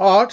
8,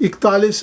41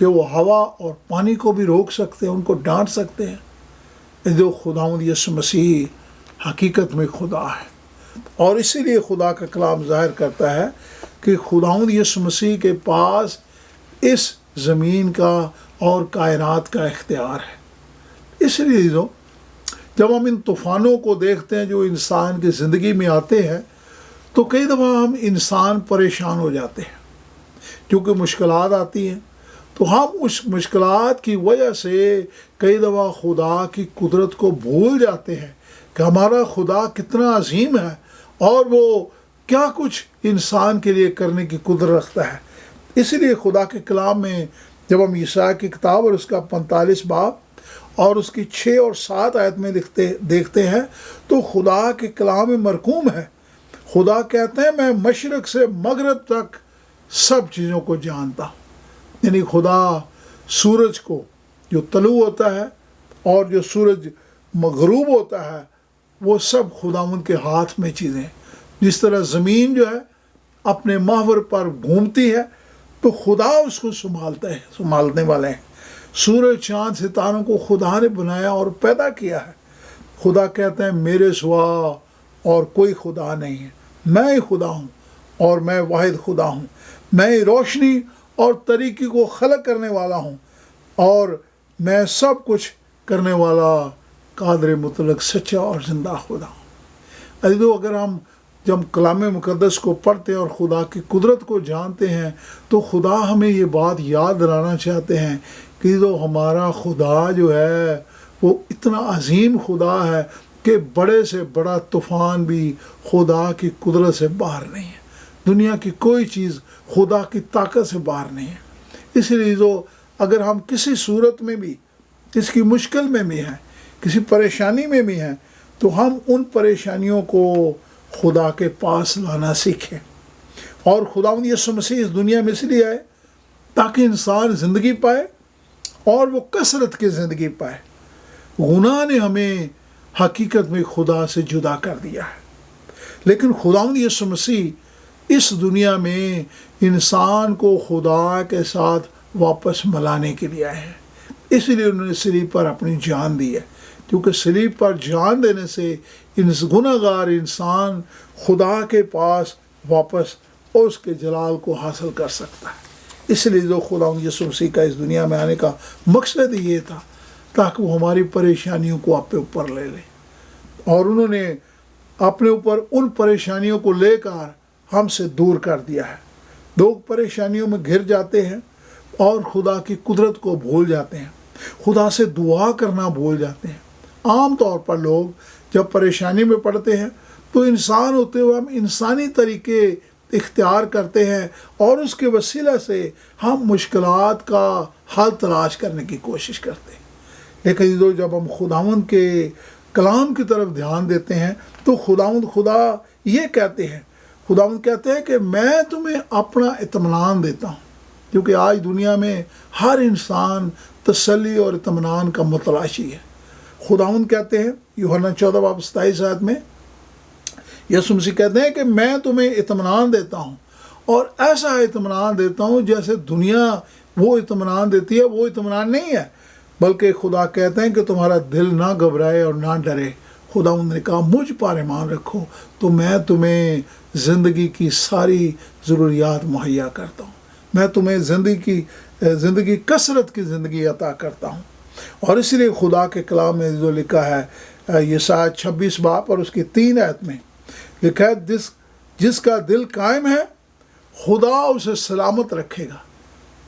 کہ وہ ہوا اور پانی کو بھی روک سکتے ہیں، ان کو ڈانٹ سکتے ہیں۔ جو خداوند یسوع مسیح حقیقت میں خدا ہے، اور اسی لیے خدا کا کلام ظاہر کرتا ہے کہ خداوند یسوع مسیح کے پاس اس زمین کا اور کائنات کا اختیار ہے۔ اس لیے جب ہم ان طوفانوں کو دیکھتے ہیں جو انسان کی زندگی میں آتے ہیں، تو کئی دفعہ ہم انسان پریشان ہو جاتے ہیں، کیونکہ مشکلات آتی ہیں، تو ہم اس مشکلات کی وجہ سے کئی دفعہ خدا کی قدرت کو بھول جاتے ہیں کہ ہمارا خدا کتنا عظیم ہے اور وہ کیا کچھ انسان کے لیے کرنے کی قدرت رکھتا ہے۔ اسی لیے خدا کے کلام میں جب ہم یساع کی کتاب اور اس کا 45 باب اور اس کی 6 اور 7 آیت میں دیکھتے ہیں، تو خدا کے کلام میں مرقوم ہے، خدا کہتے ہیں میں مشرق سے مغرب تک سب چیزوں کو جانتا ہوں۔ یعنی خدا سورج کو جو طلوع ہوتا ہے اور جو سورج مغروب ہوتا ہے، وہ سب خداوند کے ہاتھ میں چیزیں ہیں۔ جس طرح زمین جو ہے اپنے محور پر گھومتی ہے، تو خدا اس کو سنبھالنے والے ہیں۔ سورج چاند ستاروں کو خدا نے بنایا اور پیدا کیا ہے۔ خدا کہتے ہیں میرے سوا اور کوئی خدا نہیں ہے، میں ہی خدا ہوں اور میں واحد خدا ہوں، میں ہی روشنی اور تاریکی کو خلق کرنے والا ہوں، اور میں سب کچھ کرنے والا قادر مطلق سچا اور زندہ خدا ہوں۔ عزیزو، اگر ہم جب کلام مقدس کو پڑھتے ہیں اور خدا کی قدرت کو جانتے ہیں، تو خدا ہمیں یہ بات یاد دلانا چاہتے ہیں کہ جو ہمارا خدا جو ہے وہ اتنا عظیم خدا ہے کہ بڑے سے بڑا طوفان بھی خدا کی قدرت سے باہر نہیں ہے۔ دنیا کی کوئی چیز خدا کی طاقت سے باہر نہیں ہے۔ اس لیے اگر ہم کسی صورت میں بھی، اس کی مشکل میں بھی ہیں، کسی پریشانی میں بھی ہیں، تو ہم ان پریشانیوں کو خدا کے پاس لانا سیکھیں۔ اور خداوند یسوع مسیح اس دنیا میں اس لیے آئے تاکہ انسان زندگی پائے اور وہ کثرت کی زندگی پائے۔ گناہ نے ہمیں حقیقت میں خدا سے جدا کر دیا ہے، لیکن خداوند یسوع مسیح اس دنیا میں انسان کو خدا کے ساتھ واپس ملانے کے لیے آئے ہیں۔ اس لیے انہوں نے صلیب پر اپنی جان دی ہے، کیونکہ صلیب پر جان دینے سے گناہ گار انسان خدا کے پاس واپس اس کے جلال کو حاصل کر سکتا ہے۔ اس لیے جو خداوند یسوع مسیح کا اس دنیا میں آنے کا مقصد یہ تھا تاکہ وہ ہماری پریشانیوں کو اپنے اوپر لے لے، اور انہوں نے اپنے اوپر ان پریشانیوں کو لے کر ہم سے دور کر دیا ہے۔ لوگ پریشانیوں میں گھر جاتے ہیں اور خدا کی قدرت کو بھول جاتے ہیں، خدا سے دعا کرنا بھول جاتے ہیں۔ عام طور پر لوگ جب پریشانی میں پڑتے ہیں تو انسان ہوتے ہوئے ہم انسانی طریقے اختیار کرتے ہیں اور اس کے وسیلہ سے ہم مشکلات کا حل تلاش کرنے کی کوشش کرتے ہیں۔ لیکن جب ہم خداوند کے کلام کی طرف دھیان دیتے ہیں تو خدا یہ کہتے ہیں، خداوند کہتے ہیں کہ میں تمہیں اپنا اطمینان دیتا ہوں، کیونکہ آج دنیا میں ہر انسان تسلی اور اطمینان کا متلاشی ہے۔ خداوند کہتے ہیں یوحنا 14 باب 27 آیت میں، یسوع مسیح کہتے ہیں کہ میں تمہیں اطمینان دیتا ہوں، اور ایسا اطمینان دیتا ہوں جیسے دنیا وہ اطمینان دیتی ہے، وہ اطمینان نہیں ہے، بلکہ خدا کہتے ہیں کہ تمہارا دل نہ گھبرائے اور نہ ڈرے۔ خداوند نے کہا مجھ پر ایمان رکھو تو میں تمہیں زندگی کی ساری ضروریات مہیا کرتا ہوں، میں تمہیں زندگی کثرت کی زندگی عطا کرتا ہوں۔ اور اس لیے خدا کے کلام میں جو لکھا ہے یساع 26 باب اور اس کی 3 آیت میں لکھا ہے، جس کا دل قائم ہے خدا اسے سلامت رکھے گا۔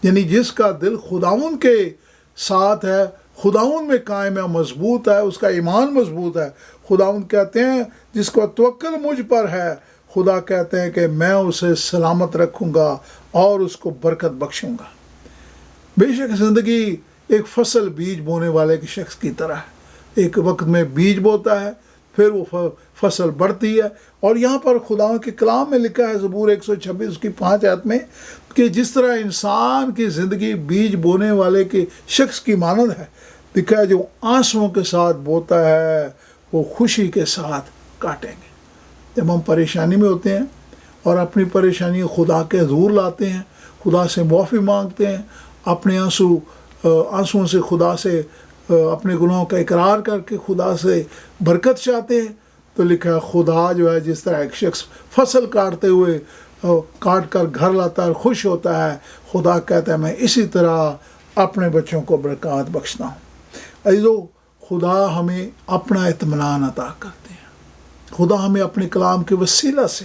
یعنی جس کا دل خداوند کے ساتھ ہے، خداوند میں قائم ہے، مضبوط ہے، اس کا ایمان مضبوط ہے، خداوند کہتے ہیں جس کو توکل مجھ پر ہے، خدا کہتے ہیں کہ میں اسے سلامت رکھوں گا اور اس کو برکت بخشوں گا۔ بے شک زندگی ایک فصل بیج بونے والے کے شخص کی طرح ہے، ایک وقت میں بیج بوتا ہے، پھر وہ فصل بڑھتی ہے، اور یہاں پر خدا کے کلام میں لکھا ہے زبور 126 کی 5 آیت میں کہ جس طرح انسان کی زندگی بیج بونے والے کے شخص کی مانند ہے، لکھا ہے جو آنسوؤں کے ساتھ بوتا ہے وہ خوشی کے ساتھ کاٹیں گے۔ جب ہم پریشانی میں ہوتے ہیں اور اپنی پریشانی خدا کے حضور لاتے ہیں، خدا سے معافی مانگتے ہیں اپنے آنسوؤں سے خدا سے اپنے گناہوں کا اقرار کر کے خدا سے برکت چاہتے ہیں، تو لکھا ہے خدا جو ہے جس طرح ایک شخص فصل کاٹتے ہوئے کاٹ کر گھر لاتا ہے، خوش ہوتا ہے، خدا کہتا ہے میں اسی طرح اپنے بچوں کو برکات بخشتا ہوں۔ عزیزو، خدا ہمیں اپنا اطمینان عطا کرتے ہیں، خدا ہمیں اپنے کلام کے وسیلہ سے،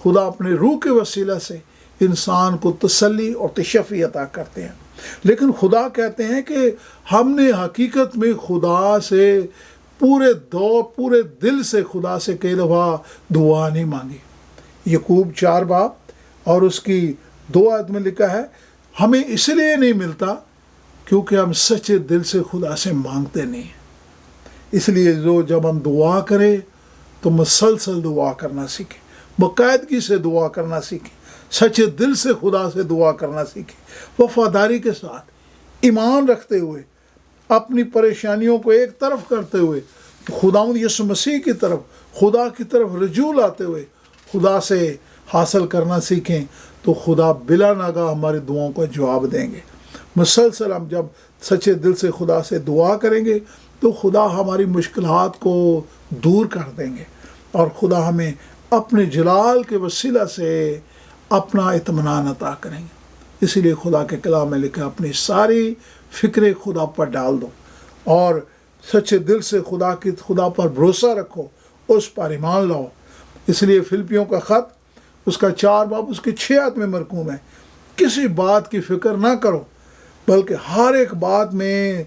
خدا اپنے روح کے وسیلہ سے انسان کو تسلی اور تشفی عطا کرتے ہیں۔ لیکن خدا کہتے ہیں کہ ہم نے حقیقت میں خدا سے پورے دل سے خدا سے کئی دفعہ دعا نہیں مانگی۔ یعقوب 4 باب اور اس کی 2 آیت میں لکھا ہے ہمیں اس لیے نہیں ملتا کیونکہ ہم سچے دل سے خدا سے مانگتے نہیں ہیں۔ اس لیے جب ہم دعا کریں تو مسلسل دعا کرنا سیکھیں، باقاعدگی سے دعا کرنا سیکھیں، سچے دل سے خدا سے دعا کرنا سیکھیں، وفاداری کے ساتھ، ایمان رکھتے ہوئے، اپنی پریشانیوں کو ایک طرف کرتے ہوئے، خداوند یسوع مسیح کی طرف، خدا کی طرف رجوع لاتے ہوئے خدا سے حاصل کرنا سیکھیں، تو خدا بلا ناگاہ ہماری دعاؤں کا جواب دیں گے۔ مسلسل ہم جب سچے دل سے خدا سے دعا کریں گے تو خدا ہماری مشکلات کو دور کر دیں گے، اور خدا ہمیں اپنے جلال کے وسیلہ سے اپنا اطمینان عطا کریں گے۔ اسی لیے خدا کے کلام میں لکھا اپنی ساری فکریں خدا پر ڈال دو اور سچے دل سے خدا پر بھروسہ رکھو، اس پر ایمان لاؤ۔ اس لیے فلپیوں کا خط اس کا 4 باب اس کے 6 آیت میں مرقوم ہے، کسی بات کی فکر نہ کرو بلکہ ہر ایک بات میں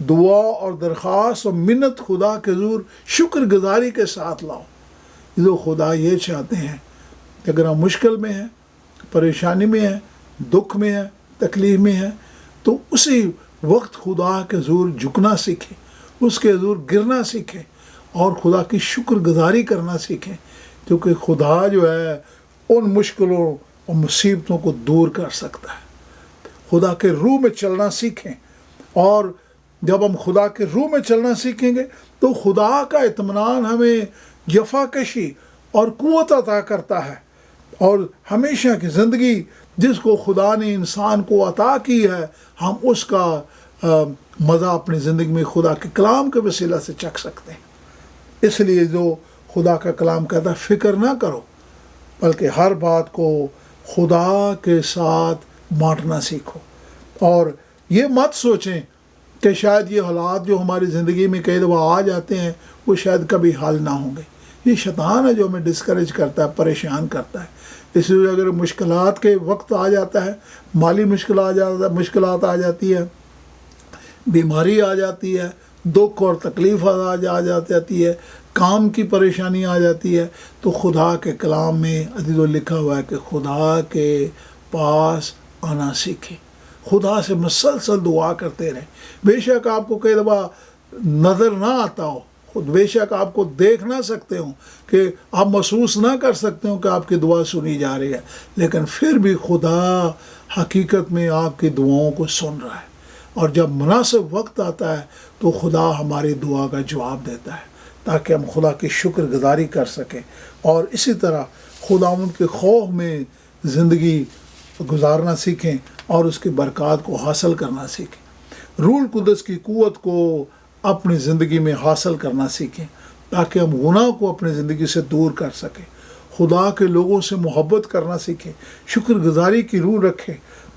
دعا اور درخواست اور منت خدا کے حضور شکر گزاری کے ساتھ لاؤ۔ جو خدا یہ چاہتے ہیں کہ اگر ہم مشکل میں ہیں، پریشانی میں ہیں، دکھ میں ہیں، تکلیف میں ہیں، تو اسی وقت خدا کے حضور جھکنا سیکھیں، اس کے حضور گرنا سیکھیں اور خدا کی شکر گزاری کرنا سیکھیں، کیونکہ خدا جو ہے ان مشکلوں اور مصیبتوں کو دور کر سکتا ہے۔ خدا کے روح میں چلنا سیکھیں، اور جب ہم خدا کے روح میں چلنا سیکھیں گے تو خدا کا اطمینان ہمیں جفا کشی اور قوت عطا کرتا ہے، اور ہمیشہ کی زندگی جس کو خدا نے انسان کو عطا کی ہے، ہم اس کا مزہ اپنی زندگی میں خدا کے کلام کے وسیلہ سے چکھ سکتے ہیں۔ اس لیے جو خدا کا کلام کہتا ہے فکر نہ کرو بلکہ ہر بات کو خدا کے ساتھ بانٹنا سیکھو، اور یہ مت سوچیں کہ شاید یہ حالات جو ہماری زندگی میں کئی دفعہ آ جاتے ہیں وہ شاید کبھی حل نہ ہوں گے۔ یہ شیطان ہے جو ہمیں ڈسکریج کرتا ہے، پریشان کرتا ہے۔ اس لیے اگر مشکلات کے وقت آ جاتا ہے، مالی مشکلات آ جاتی ہے، بیماری آ جاتی ہے، دکھ اور تکلیف آ جاتی ہے، کام کی پریشانی آ جاتی ہے، تو خدا کے کلام میں عزیزو لکھا ہوا ہے کہ خدا کے پاس آنا سیکھیں، خدا سے مسلسل دعا کرتے رہیں۔ بے شک آپ کو کئی دفعہ نظر نہ آتا ہو، خود بے شک آپ کو دیکھ نہ سکتے ہوں، کہ آپ محسوس نہ کر سکتے ہوں کہ آپ کی دعا سنی جا رہی ہے، لیکن پھر بھی خدا حقیقت میں آپ کی دعاؤں کو سن رہا ہے، اور جب مناسب وقت آتا ہے تو خدا ہماری دعا کا جواب دیتا ہے، تاکہ ہم خدا کی شکر گزاری کر سکیں، اور اسی طرح خداوند کے خوف میں زندگی گزارنا سیکھیں اور اس کی برکات کو حاصل کرنا سیکھیں، روح القدس کی قوت کو اپنی زندگی میں حاصل کرنا سیکھیں، تاکہ ہم گناہ کو اپنی زندگی سے دور کر سکیں، خدا کے لوگوں سے محبت کرنا سیکھیں، شکر گزاری کی روح رکھیں،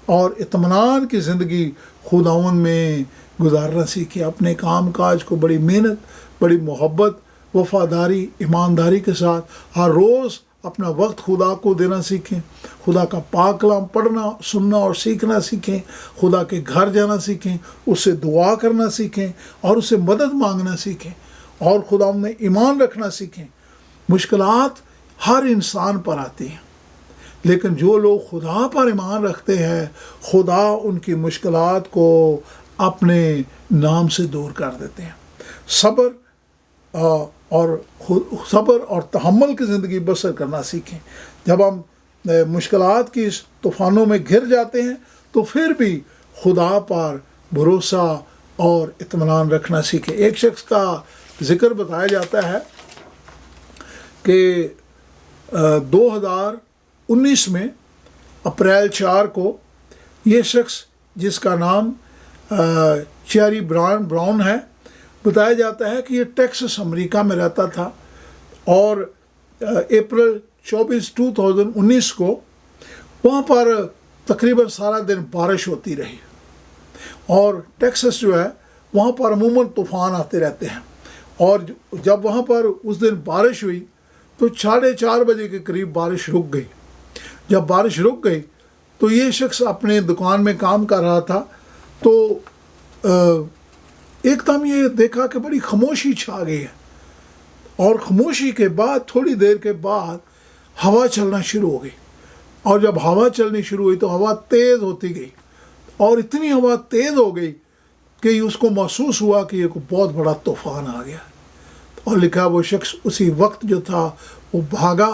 اور اطمینان کی زندگی خداوند میں گزارنا سیکھیں، اپنے کام کاج کو بڑی محنت، بڑی محبت، وفاداری، ایمانداری کے ساتھ ہر روز اپنا وقت خدا کو دینا سیکھیں، خدا کا پاک کلام پڑھنا، سننا اور سیکھنا سیکھیں، خدا کے گھر جانا سیکھیں، اس سے دعا کرنا سیکھیں اور اس سے مدد مانگنا سیکھیں، اور خدا میں ایمان رکھنا سیکھیں۔ مشکلات ہر انسان پر آتی ہیں، لیکن جو لوگ خدا پر ایمان رکھتے ہیں خدا ان کی مشکلات کو اپنے نام سے دور کر دیتے ہیں۔ صبر اور تحمل کی زندگی بسر کرنا سیکھیں۔ جب ہم مشکلات کی اس طوفانوں میں گر جاتے ہیں تو پھر بھی خدا پر بھروسہ اور اطمینان رکھنا سیکھیں۔ ایک شخص کا ذکر بتایا جاتا ہے کہ 2019 میں اپریل 4 کو یہ شخص جس کا نام چیری براؤن ہے، بتایا جاتا ہے کہ یہ ٹیکسس امریکہ میں رہتا تھا، اور اپریل 24 2019 کو وہاں پر تقریباً سارا دن بارش ہوتی رہی، اور ٹیکسس جو ہے وہاں پر عموماً طوفان آتے رہتے ہیں، اور جب وہاں پر اس دن بارش ہوئی تو 4:30 بجے کے قریب بارش رک گئی۔ جب بارش رک گئی تو یہ شخص اپنے دکان میں کام کر رہا تھا، تو ایک دم یہ دیکھا کہ بڑی خاموشی چھا گئی ہے، اور خاموشی کے بعد تھوڑی دیر کے بعد ہوا چلنا شروع ہو گئی، اور جب ہوا چلنی شروع ہوئی تو ہوا تیز ہوتی گئی، اور اتنی ہوا تیز ہو گئی کہ اس کو محسوس ہوا کہ یہ کوئی بہت بڑا طوفان آ گیا، اور لکھا وہ شخص اسی وقت جو تھا وہ بھاگا،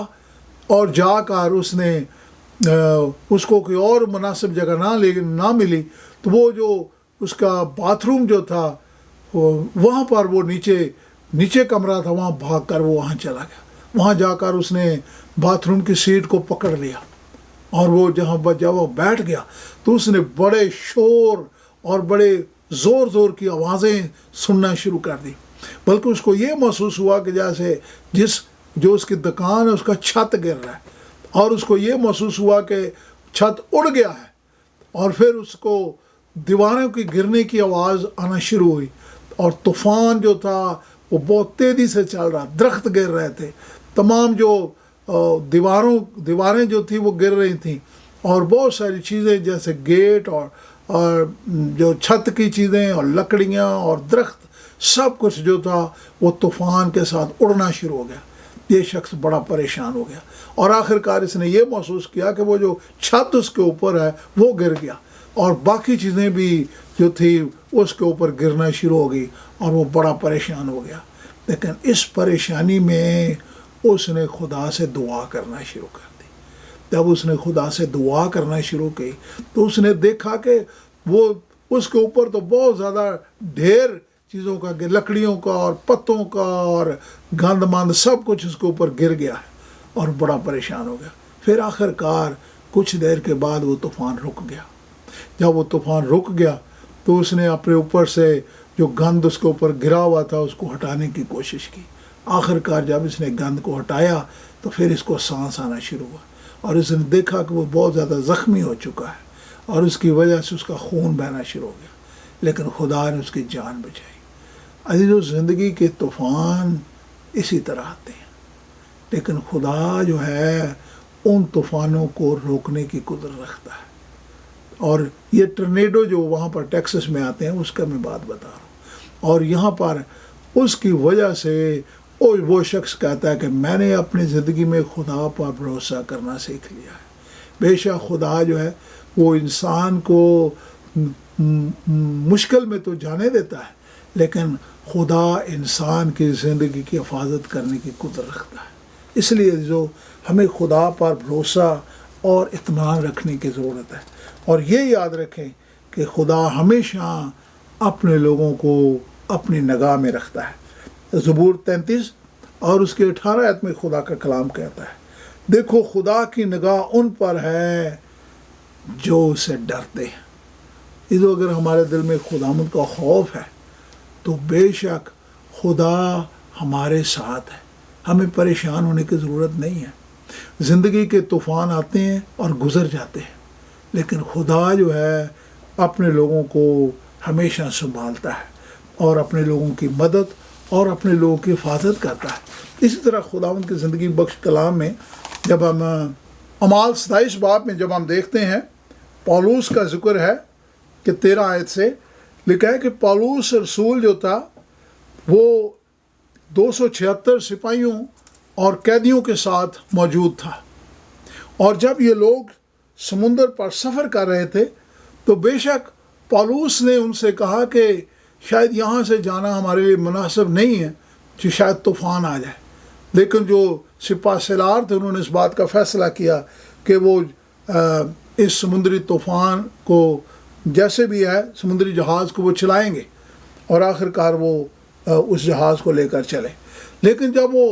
اور جا کر اس کو کوئی اور مناسب جگہ نہ ملی تو وہ جو اس کا باتھ روم جو تھا وہاں پر وہ نیچے کمرہ تھا، وہاں بھاگ کر وہ وہاں چلا گیا۔ وہاں جا کر اس نے باتھ روم کی سیٹ کو پکڑ لیا، اور وہ جب وہ بیٹھ گیا تو اس نے بڑے شور اور بڑے زور کی آوازیں سننا شروع کر دی، بلکہ اس کو یہ محسوس ہوا کہ جیسے جو اس کی دکان ہے اس کا چھت گر رہا ہے، اور اس کو یہ محسوس ہوا کہ چھت اڑ گیا ہے، اور پھر اس کو دیواروں کی گرنے کی آواز آنا شروع ہوئی، اور طوفان جو تھا وہ بہت تیزی سے چل رہا، درخت گر رہے تھے، تمام جو دیواریں جو تھی وہ گر رہی تھیں، اور بہت ساری چیزیں جیسے گیٹ اور جو چھت کی چیزیں اور لکڑیاں اور درخت سب کچھ جو تھا وہ طوفان کے ساتھ اڑنا شروع ہو گیا۔ یہ شخص بڑا پریشان ہو گیا، اور آخر کار اس نے یہ محسوس کیا کہ وہ جو چھت اس کے اوپر ہے وہ گر گیا، اور باقی چیزیں بھی جو تھی اس کے اوپر گرنا شروع ہو گئی، اور وہ بڑا پریشان ہو گیا۔ لیکن اس پریشانی میں اس نے خدا سے دعا کرنا شروع کر دی۔ جب اس نے خدا سے دعا کرنا شروع کی تو اس نے دیکھا کہ وہ اس کے اوپر تو بہت زیادہ ڈھیر چیزوں کا، لکڑیوں کا اور پتوں کا اور گند مند سب کچھ اس کے اوپر گر گیا ہے، اور بڑا پریشان ہو گیا۔ پھر آخر کار کچھ دیر کے بعد وہ طوفان رک گیا۔ جب وہ طوفان رک گیا تو اس نے اپنے اوپر سے جو گند اس کے اوپر گرا ہوا تھا اس کو ہٹانے کی کوشش کی۔ آخر کار جب اس نے گند کو ہٹایا تو پھر اس کو سانس آنا شروع ہوا، اور اس نے دیکھا کہ وہ بہت زیادہ زخمی ہو چکا ہے، اور اس کی وجہ سے اس کا خون بہنا شروع ہو گیا، لیکن خدا نے اس کی جان بچائی۔ عزیزو، زندگی کے طوفان اسی طرح آتے ہیں، لیکن خدا جو ہے ان طوفانوں کو روکنے کی قدرت رکھتا ہے۔ اور یہ ٹرنیڈو جو وہاں پر ٹیکسس میں آتے ہیں اس کا میں بات بتا رہا ہوں، اور یہاں پر اس کی وجہ سے وہ شخص کہتا ہے کہ میں نے اپنی زندگی میں خدا پر بھروسہ کرنا سیکھ لیا ہے۔ بے شک خدا جو ہے وہ انسان کو مشکل میں تو جانے دیتا ہے، لیکن خدا انسان کی زندگی کی حفاظت کرنے کی قدرت رکھتا ہے۔ اس لیے جو ہمیں خدا پر بھروسہ اور اطمینان رکھنے کی ضرورت ہے، اور یہ یاد رکھیں کہ خدا ہمیشہ اپنے لوگوں کو اپنی نگاہ میں رکھتا ہے۔ زبور 33 اور اس کے 18 آیت میں خدا کا کلام کہتا ہے، دیکھو خدا کی نگاہ ان پر ہے جو اسے ڈرتے ہیں۔ اگر ہمارے دل میں خداوند کا خوف ہے تو بے شک خدا ہمارے ساتھ ہے، ہمیں پریشان ہونے کی ضرورت نہیں ہے۔ زندگی کے طوفان آتے ہیں اور گزر جاتے ہیں، لیکن خدا جو ہے اپنے لوگوں کو ہمیشہ سنبھالتا ہے، اور اپنے لوگوں کی مدد اور اپنے لوگوں کی حفاظت کرتا ہے۔ اسی طرح خداوند کی زندگی بخش کلام میں جب ہم اعمال 27 باب میں جب ہم دیکھتے ہیں، پولس کا ذکر ہے کہ 13 آیت سے لکھا ہے کہ پولس رسول جو تھا وہ 276 سپاہیوں اور قیدیوں کے ساتھ موجود تھا، اور جب یہ لوگ سمندر پر سفر کر رہے تھے تو بے شک پولس نے ان سے کہا کہ شاید یہاں سے جانا ہمارے لیے مناسب نہیں ہے کہ شاید طوفان آ جائے، لیکن جو سپاہ سالار تھے انہوں نے اس بات کا فیصلہ کیا کہ وہ اس سمندری طوفان کو جیسے بھی ہے سمندری جہاز کو وہ چلائیں گے، اور آخر کار وہ اس جہاز کو لے کر چلے۔ لیکن جب وہ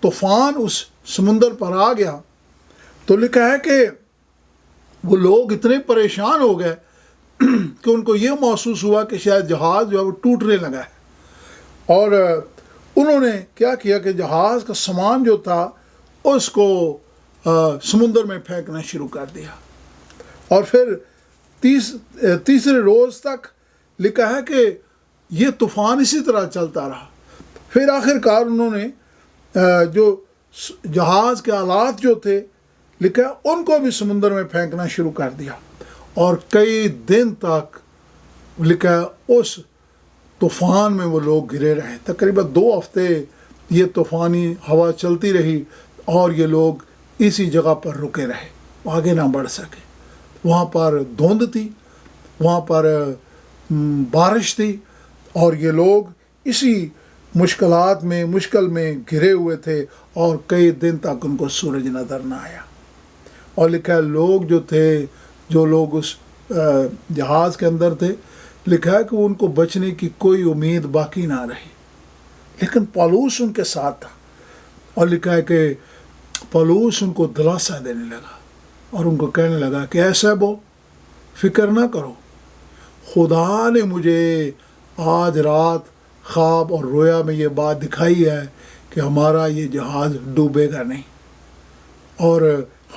طوفان اس سمندر پر آ گیا تو لکھا ہے کہ وہ لوگ اتنے پریشان ہو گئے کہ ان کو یہ محسوس ہوا کہ شاید جہاز جو ہے وہ ٹوٹنے لگا ہے، اور انہوں نے کیا کیا کہ جہاز کا سامان جو تھا اس کو سمندر میں پھینکنا شروع کر دیا، اور پھر تیسرے روز تک لکھا ہے کہ یہ طوفان اسی طرح چلتا رہا۔ پھر آخر کار انہوں نے جو جہاز کے آلات جو تھے لکھا ہے ان کو بھی سمندر میں پھینکنا شروع کر دیا، اور کئی دن تک لکھا ہے اس طوفان میں وہ لوگ گرے رہے۔ تقریباً 2 ہفتے یہ طوفانی ہوا چلتی رہی اور یہ لوگ اسی جگہ پر رکے رہے، آگے نہ بڑھ سکے۔ وہاں پر دھند تھی، وہاں پر بارش تھی، اور یہ لوگ اسی مشکل میں گھرے ہوئے تھے، اور کئی دن تک ان کو سورج نظر نہ آیا۔ اور لکھا ہے لوگ جو تھے، جو لوگ اس جہاز کے اندر تھے، لکھا ہے کہ ان کو بچنے کی کوئی امید باقی نہ رہی، لیکن پولس ان کے ساتھ تھا، اور لکھا ہے کہ پولس ان کو دلاسا دینے لگا اور ان کو کہنے لگا کہ اے صاحبو، فکر نہ کرو، خدا نے مجھے آج رات خواب اور رویا میں یہ بات دکھائی ہے کہ ہمارا یہ جہاز ڈوبے گا نہیں، اور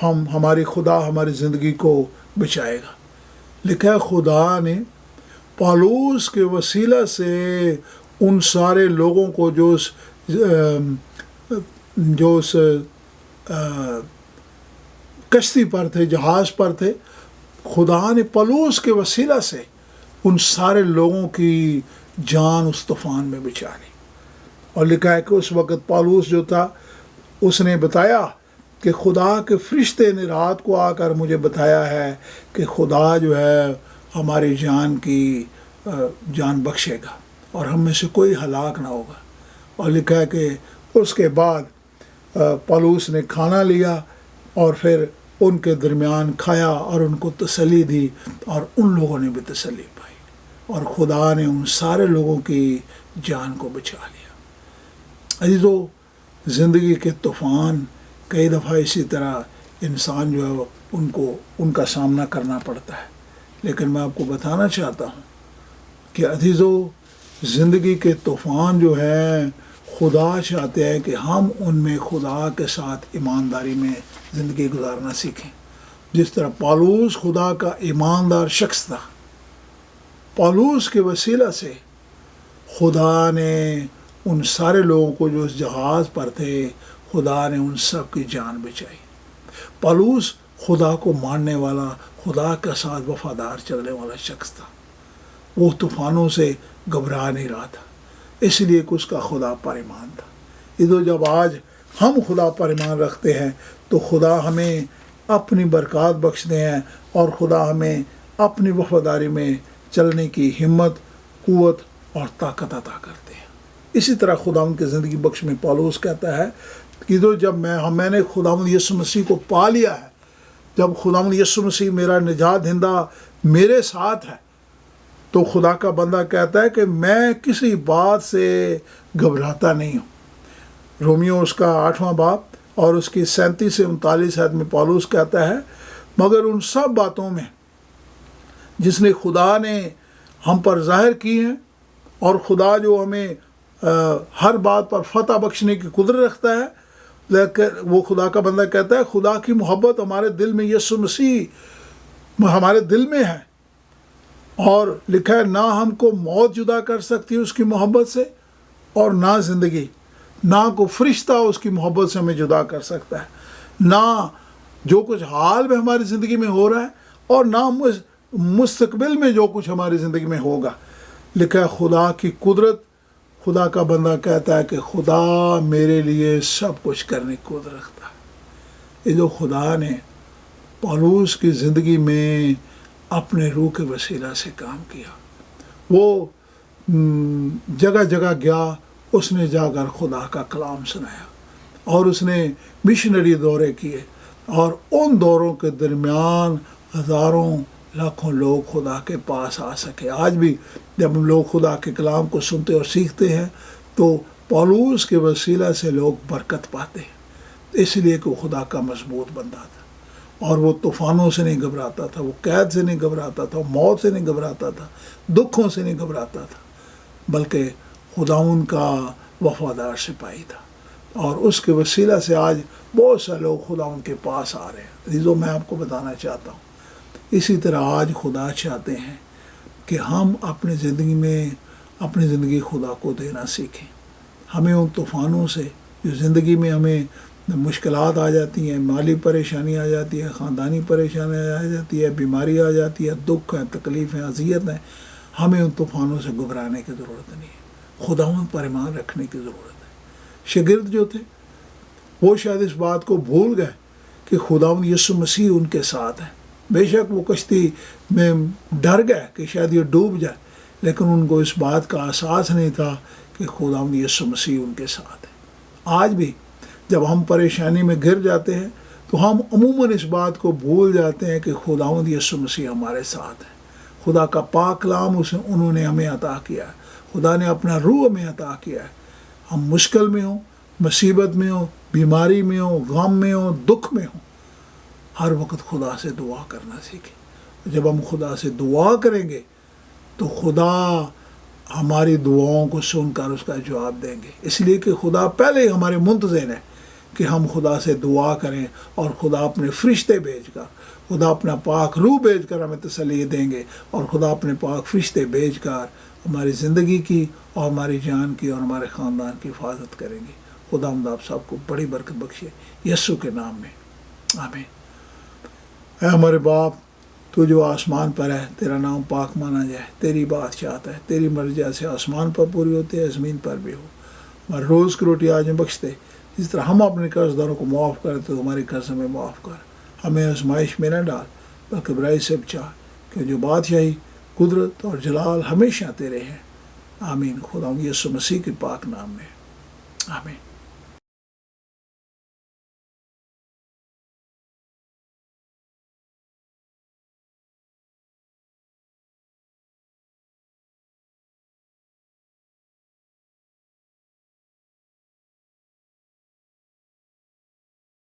ہماری خدا ہماری زندگی کو بچائے گا۔ لکھا ہے خدا نے پولس کے وسیلہ سے ان سارے لوگوں کو جو اس کشتی پر تھے، جہاز پر تھے، خدا نے پولس کے وسیلہ سے ان سارے لوگوں کی جان اس طوفان میں بچا لی۔ اور لکھا ہے کہ اس وقت پولس جو تھا اس نے بتایا کہ خدا کے فرشتے نے رات کو آ کر مجھے بتایا ہے کہ خدا جو ہے ہماری جان بخشے گا اور ہم میں سے کوئی ہلاک نہ ہوگا۔ اور لکھا ہے کہ اس کے بعد پولس نے کھانا لیا اور پھر ان کے درمیان کھایا اور ان کو تسلی دی، اور ان لوگوں نے بھی تسلی پائی، اور خدا نے ان سارے لوگوں کی جان کو بچا لیا۔ عزیزو، زندگی کے طوفان کئی دفعہ اسی طرح انسان جو ہے ان کا سامنا کرنا پڑتا ہے، لیکن میں آپ کو بتانا چاہتا ہوں کہ عزیزو، زندگی کے طوفان جو ہیں خدا چاہتے ہیں کہ ہم ان میں خدا کے ساتھ ایمانداری میں زندگی گزارنا سیکھیں۔ جس طرح پولس خدا کا ایماندار شخص تھا، پولس کے وسیلہ سے خدا نے ان سارے لوگوں کو جو اس جہاز پر تھے، خدا نے ان سب کی جان بچائی۔ پولس خدا کو ماننے والا، خدا کے ساتھ وفادار چلنے والا شخص تھا، وہ طوفانوں سے گھبرا نہیں رہا تھا، اس لیے کہ اس کا خدا پر ایمان تھا۔ جب آج ہم خدا پر ایمان رکھتے ہیں تو خدا ہمیں اپنی برکات بخشتے ہیں، اور خدا ہمیں اپنی وفاداری میں چلنے کی ہمت، قوت اور طاقت عطا کرتے ہیں۔ اسی طرح خدا ان کی زندگی بخش میں پولس کہتا ہے کہ جب میں نے خداوند یسوع مسیح کو پا لیا ہے، جب خداوند یسوع مسیح میرا نجات دہندہ میرے ساتھ ہے، تو خدا کا بندہ کہتا ہے کہ میں کسی بات سے گھبراتا نہیں ہوں۔ رومیو اس کا 8واں باب اور اس کی 37 سے 39 آیت میں پولس کہتا ہے، مگر ان سب باتوں میں جس نے خدا نے ہم پر ظاہر کی ہیں، اور خدا جو ہمیں ہر بات پر فتح بخشنے کی قدرت رکھتا ہے، لیکن وہ خدا کا بندہ کہتا ہے خدا کی محبت ہمارے دل میں یسوع مسیح ہمارے دل میں ہے، اور لکھا ہے نہ ہم کو موت جدا کر سکتی ہے اس کی محبت سے، اور نہ زندگی، نہ کو فرشتہ اس کی محبت سے ہمیں جدا کر سکتا ہے، نہ جو کچھ حال میں ہماری زندگی میں ہو رہا ہے، اور نہ مستقبل میں جو کچھ ہماری زندگی میں ہوگا۔ لکھا ہے خدا کی قدرت، خدا کا بندہ کہتا ہے کہ خدا میرے لیے سب کچھ کرنے کی قدرت رکھتا ہے۔ یہ جو خدا نے پولس کی زندگی میں اپنے روح کے وسیلہ سے کام کیا، وہ جگہ جگہ گیا، اس نے جا کر خدا کا کلام سنایا، اور اس نے مشنری دورے کیے، اور ان دوروں کے درمیان ہزاروں لاکھوں لوگ خدا کے پاس آ سکے۔ آج بھی جب ہم لوگ خدا کے کلام کو سنتے اور سیکھتے ہیں تو پولس کے وسیلہ سے لوگ برکت پاتے ہیں، اس لیے کہ وہ خدا کا مضبوط بندہ تھا۔ اور وہ طوفانوں سے نہیں گھبراتا تھا، وہ قید سے نہیں گھبراتا تھا، موت سے نہیں گھبراتا تھا، دکھوں سے نہیں گھبراتا تھا، بلکہ خداوند کا وفادار سپاہی تھا۔ اور اس کے وسیلہ سے آج بہت سے لوگ خداوند کے پاس آ رہے ہیں۔ عزیزو، میں آپ کو بتانا چاہتا ہوں، اسی طرح آج خدا چاہتے ہیں کہ ہم اپنی زندگی میں اپنی زندگی خدا کو دینا سیکھیں۔ ہمیں ان طوفانوں سے جو زندگی میں ہمیں مشکلات آ جاتی ہیں، مالی پریشانی آ جاتی ہے، خاندانی پریشانی آ جاتی ہے، بیماری آ جاتی ہے، دکھ ہیں، تکلیفیں، اذیت ہیں، ہمیں ان طوفانوں سے گھبرانے کی ضرورت نہیں ہے، خداوند پر ایمان رکھنے کی ضرورت ہے۔ شاگرد جو تھے وہ شاید اس بات کو بھول گئے کہ خداوند یسوع مسیح ان کے ساتھ ہیں۔ بے شک وہ کشتی میں ڈر گئے کہ شاید یہ ڈوب جائے، لیکن ان کو اس بات کا احساس نہیں تھا کہ خداوند یسوع مسیح ان کے ساتھ ہے۔ آج بھی جب ہم پریشانی میں گر جاتے ہیں تو ہم عموماً اس بات کو بھول جاتے ہیں کہ خداوند یسوع مسیح ہمارے ساتھ ہے۔ خدا کا پاک کلام انہوں نے ہمیں عطا کیا ہے، خدا نے اپنا روح ہمیں عطا کیا ہے۔ ہم مشکل میں ہوں، مصیبت میں ہوں، بیماری میں ہوں، غم میں ہوں، دکھ میں ہوں، ہر وقت خدا سے دعا کرنا سیکھیں۔ جب ہم خدا سے دعا کریں گے تو خدا ہماری دعاؤں کو سن کر اس کا جواب دیں گے، اس لیے کہ خدا پہلے ہی ہمارے منتظر ہے کہ ہم خدا سے دعا کریں، اور خدا اپنے فرشتے بھیج کر، خدا اپنا پاک روح بھیج کر ہمیں تسلی دیں گے، اور خدا اپنے پاک فرشتے بھیج کر ہماری زندگی کی اور ہماری جان کی اور ہمارے خاندان کی حفاظت کریں گے۔ خدا آپ سب کو بڑی برکت بخشے، یسوع کے نام میں، آمین۔ اے ہمارے باپ، تو جو آسمان پر ہے، تیرا نام پاک مانا جائے، تیری بات چاہتا ہے، تیری مرضی جیسے آسمان پر پوری ہوتی ہے زمین پر بھی ہو۔ ہمارے روز کی روٹی آج ہمیں بخش دے، جس طرح ہم اپنے قرض داروں کو معاف کرتے تو ہماری قرض ہمیں معاف کر، ہمیں آزمائش میں نہ ڈال بلکہ برائی سے بچا، کہ جو بادشاہی، قدرت اور جلال ہمیشہ تیرے ہیں، آمین۔ خدا یسوع مسیح کے پاک نام میں، آمین۔